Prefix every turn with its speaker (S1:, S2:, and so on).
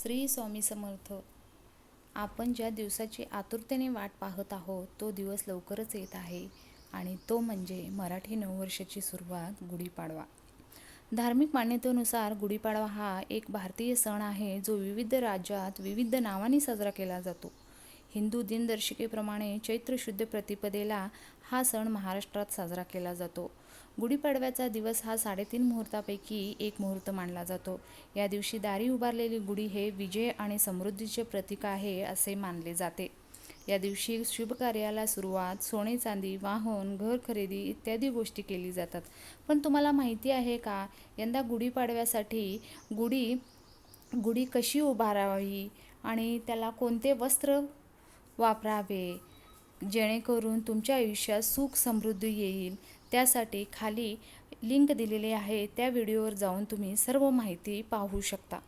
S1: श्री स्वामी समर्थ. आपण ज्या दिवसाची आतुरतेने वाट पाहत आहोत तो दिवस लवकरच येत आहे आणि तो म्हणजे मराठी नववर्षाची सुरुवात, गुढीपाडवा. धार्मिक मान्यतेनुसार गुढीपाडवा हा एक भारतीय सण आहे जो विविध राज्यात विविध नावांनी साजरा केला जातो. हिंदू दिनदर्शिकेप्रमाणे चैत्र शुद्ध प्रतिपदेला हा सण महाराष्ट्रात साजरा केला जातो. गुढीपाडव्याचा दिवस हा 3.5 मुहूर्तापैकी एक मुहूर्त मानला जातो. या दिवशी दारी उभारलेली गुढी हे विजय आणि समृद्धीचे प्रतीक आहे असे मानले जाते. या दिवशी शुभ कार्याला सुरुवात, सोने चांदी, वाहन, घर खरेदी इत्यादी गोष्टी केली जातात. पण तुम्हाला माहिती आहे का, यंदा गुढीपाडव्यासाठी गुढी कशी उभारावी आणि त्याला कोणते वस्त्र वापरावे जेणेकरून तुमच्या आयुष्यात सुख समृद्धी येईल. त्यासाठी खाली लिंक दिलेली आहे, त्या व्हिडिओवर जाऊन तुम्ही सर्व माहिती पाहू शकता.